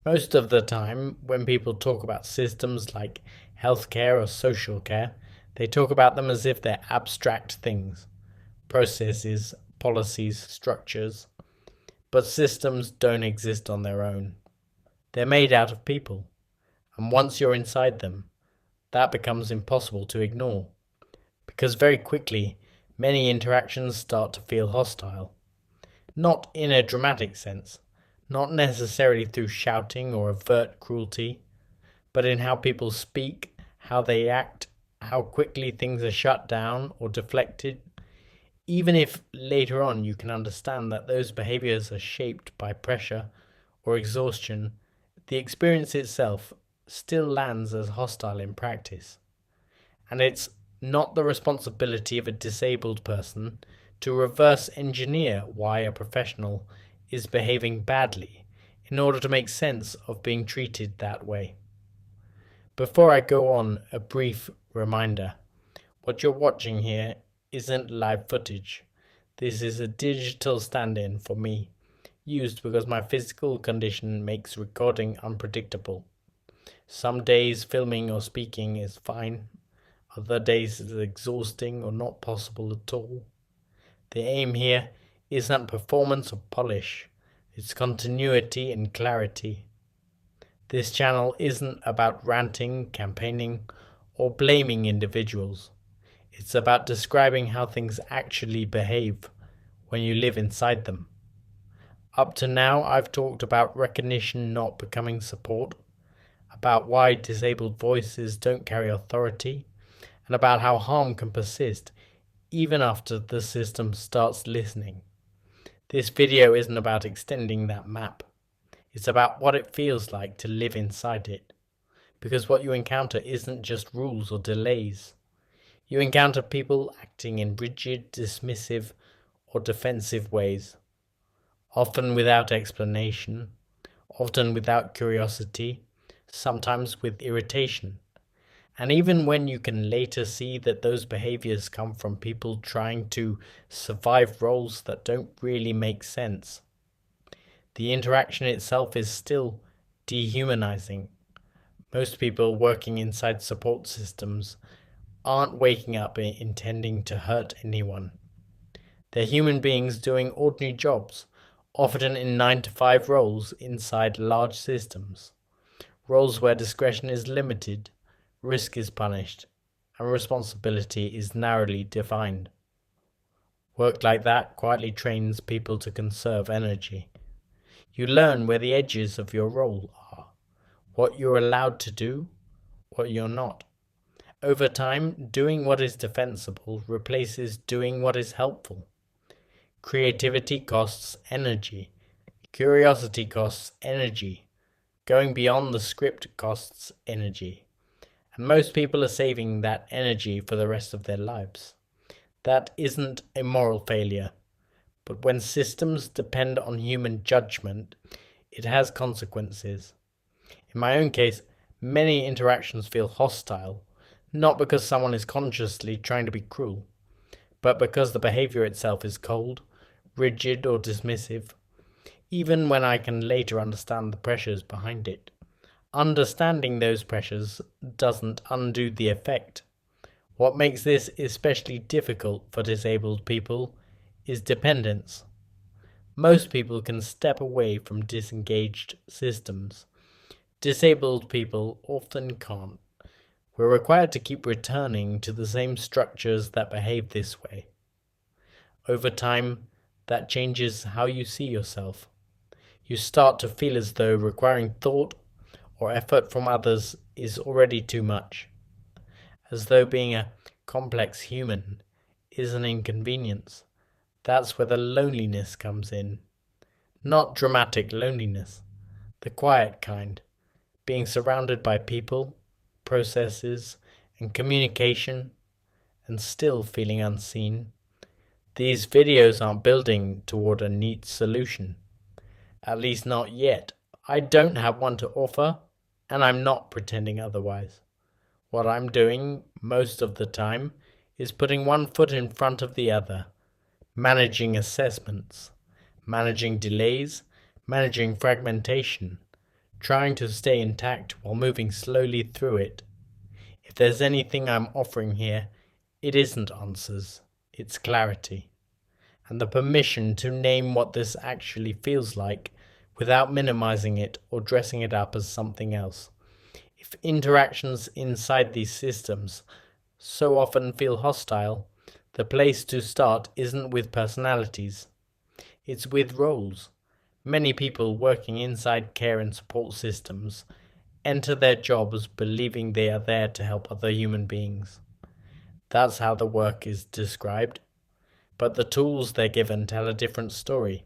Most of the time, when people talk about systems like healthcare or social care, they talk about them as if they're abstract things, processes, policies, structures. But systems don't exist on their own. They're made out of people, and once you're inside them, that becomes impossible to ignore, because very quickly, many interactions start to feel hostile. Not in a dramatic sense, not necessarily through shouting or overt cruelty, but in how people speak, how they act, how quickly things are shut down or deflected. Even if later on you can understand that those behaviors are shaped by pressure or exhaustion, the experience itself still lands as hostile in practice. And it's not the responsibility of a disabled person to reverse engineer why a professional is behaving badly in order to make sense of being treated that way. Before I go on, a brief reminder. What you're watching here isn't live footage. This is a digital stand-in for me, used because my physical condition makes recording unpredictable. Some days filming or speaking is fine, other days it's exhausting or not possible at all. The aim here isn't performance or polish, it's continuity and clarity. This channel isn't about ranting, campaigning, or blaming individuals. It's about describing how things actually behave when you live inside them. Up to now, I've talked about recognition not becoming support, about why disabled voices don't carry authority, and about how harm can persist even after the system starts listening. This video isn't about extending that map. It's about what it feels like to live inside it. Because what you encounter isn't just rules or delays. You encounter people acting in rigid, dismissive, or defensive ways, often without explanation, often without curiosity, sometimes with irritation. And even when you can later see that those behaviors come from people trying to survive roles that don't really make sense, the interaction itself is still dehumanizing. Most people working inside support systems aren't waking up intending to hurt anyone. They're human beings doing ordinary jobs, often in 9 to 5 roles inside large systems. Roles where discretion is limited, risk is punished, and responsibility is narrowly defined. Work like that quietly trains people to conserve energy. You learn where the edges of your role are, what you're allowed to do, what you're not. Over time, doing what is defensible replaces doing what is helpful. Creativity costs energy. Curiosity costs energy. Going beyond the script costs energy. And most people are saving that energy for the rest of their lives. That isn't a moral failure. But when systems depend on human judgment, it has consequences. In my own case, many interactions feel hostile, not because someone is consciously trying to be cruel, but because the behavior itself is cold, rigid, or dismissive, even when I can later understand the pressures behind it. Understanding those pressures doesn't undo the effect. What makes this especially difficult for disabled people is dependence. Most people can step away from disengaged systems. Disabled people often can't. We're required to keep returning to the same structures that behave this way. Over time, that changes how you see yourself. You start to feel as though requiring thought or effort from others is already too much, as though being a complex human is an inconvenience. That's where the loneliness comes in. Not dramatic loneliness, the quiet kind, being surrounded by people, processes, and communication, and still feeling unseen. These videos aren't building toward a neat solution. At least not yet. I don't have one to offer, and I'm not pretending otherwise. What I'm doing most of the time is putting one foot in front of the other, managing assessments, managing delays, managing fragmentation, trying to stay intact while moving slowly through it. If there's anything I'm offering here, it isn't answers, it's clarity, and the permission to name what this actually feels like without minimizing it or dressing it up as something else. If interactions inside these systems so often feel hostile, the place to start isn't with personalities, it's with roles. Many people working inside care and support systems enter their jobs believing they are there to help other human beings. That's how the work is described, but the tools they're given tell a different story.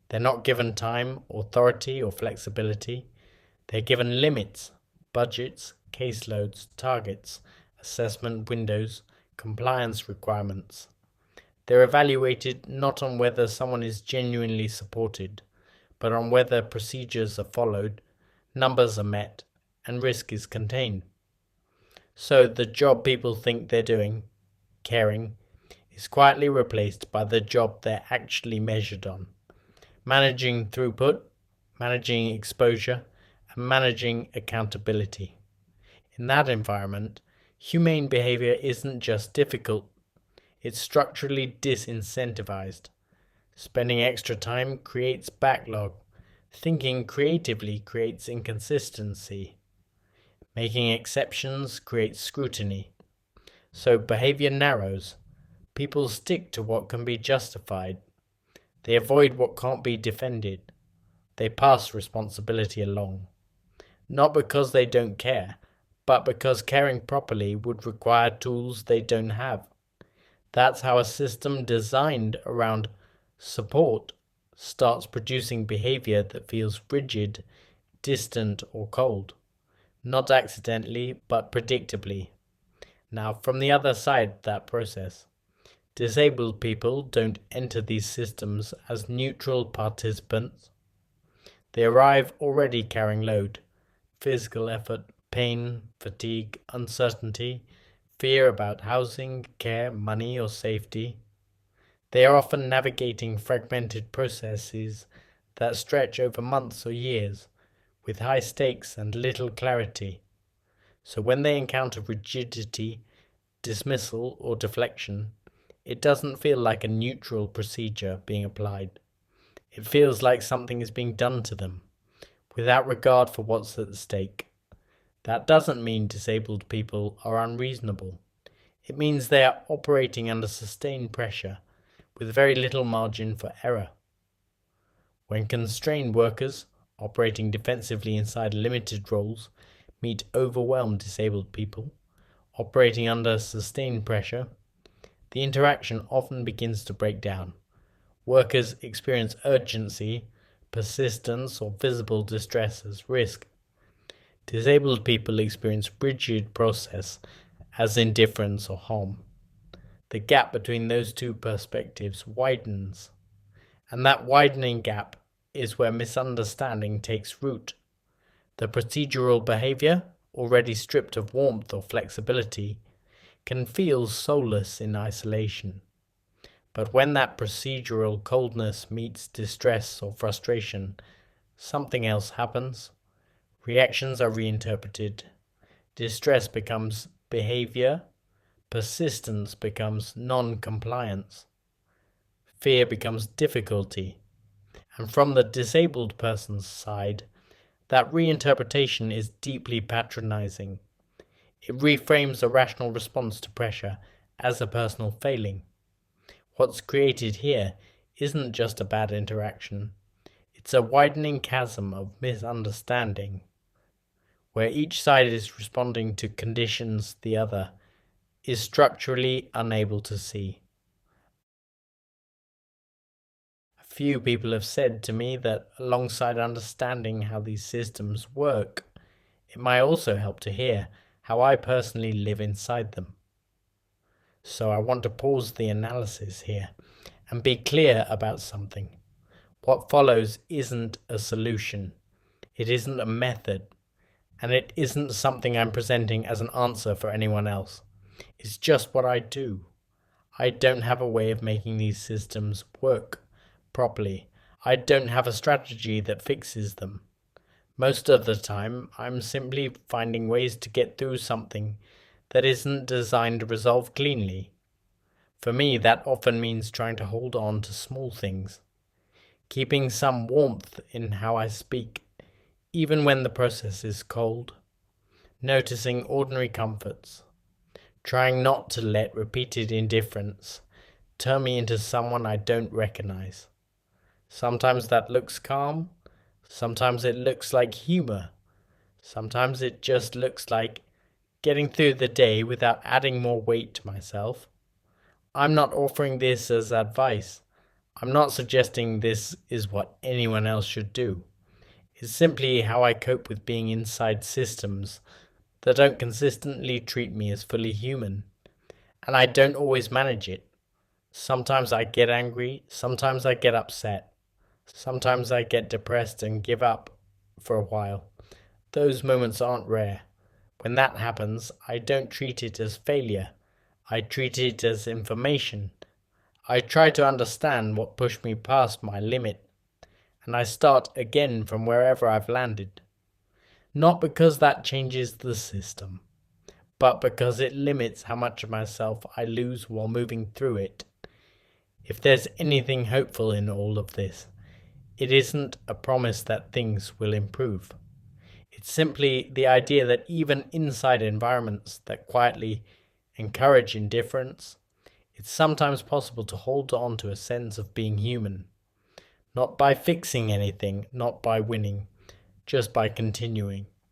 They're not given time, authority, or flexibility. They're given limits, budgets, caseloads, targets, assessment windows, compliance requirements. They're evaluated not on whether someone is genuinely supported, but on whether procedures are followed, numbers are met, and risk is contained. So the job people think they're doing, caring, is quietly replaced by the job they're actually measured on. Managing throughput, managing exposure, and managing accountability. In that environment, humane behavior isn't just difficult, it's structurally disincentivized. Spending extra time creates backlog. Thinking creatively creates inconsistency. Making exceptions creates scrutiny. So behavior narrows. People stick to what can be justified. They avoid what can't be defended. They pass responsibility along. Not because they don't care, but because caring properly would require tools they don't have. That's how a system designed around support starts producing behavior that feels rigid, distant, or cold. Not accidentally, but predictably. Now, from the other side of that process, disabled people don't enter these systems as neutral participants. They arrive already carrying load, physical effort, pain, fatigue, uncertainty, fear about housing, care, money, or safety. They are often navigating fragmented processes that stretch over months or years, with high stakes and little clarity. So when they encounter rigidity, dismissal, or deflection, it doesn't feel like a neutral procedure being applied. It feels like something is being done to them, without regard for what's at stake. That doesn't mean disabled people are unreasonable. It means they are operating under sustained pressure, with very little margin for error. When constrained workers, operating defensively inside limited roles, meet overwhelmed disabled people, operating under sustained pressure, the interaction often begins to break down. Workers experience urgency, persistence, or visible distress as risk. Disabled people experience rigid process as indifference or harm. The gap between those two perspectives widens, and that widening gap is where misunderstanding takes root. The procedural behavior, already stripped of warmth or flexibility, can feel soulless in isolation. But when that procedural coldness meets distress or frustration, something else happens. Reactions are reinterpreted. Distress becomes behavior. Persistence becomes non-compliance. Fear becomes difficulty. And from the disabled person's side, that reinterpretation is deeply patronizing. It reframes a rational response to pressure as a personal failing. What's created here isn't just a bad interaction. It's a widening chasm of misunderstanding, where each side is responding to conditions the other is structurally unable to see. A few people have said to me that alongside understanding how these systems work, it might also help to hear how I personally live inside them. So I want to pause the analysis here and be clear about something. What follows isn't a solution, it isn't a method, and it isn't something I'm presenting as an answer for anyone else. It's just what I do. I don't have a way of making these systems work properly. I don't have a strategy that fixes them. Most of the time, I'm simply finding ways to get through something that isn't designed to resolve cleanly. For me, that often means trying to hold on to small things, keeping some warmth in how I speak, even when the process is cold, noticing ordinary comforts, trying not to let repeated indifference turn me into someone I don't recognize. Sometimes that looks calm, sometimes it looks like humor, sometimes it just looks like getting through the day without adding more weight to myself. I'm not offering this as advice. I'm not suggesting this is what anyone else should do. It's simply how I cope with being inside systems that don't consistently treat me as fully human. And I don't always manage it. Sometimes I get angry, sometimes I get upset, sometimes I get depressed and give up for a while. Those moments aren't rare. When that happens, I don't treat it as failure. I treat it as information. I try to understand what pushed me past my limit, and I start again from wherever I've landed. Not because that changes the system, but because it limits how much of myself I lose while moving through it. If there's anything hopeful in all of this, it isn't a promise that things will improve. It's simply the idea that even inside environments that quietly encourage indifference, it's sometimes possible to hold on to a sense of being human, not by fixing anything, not by winning, just by continuing.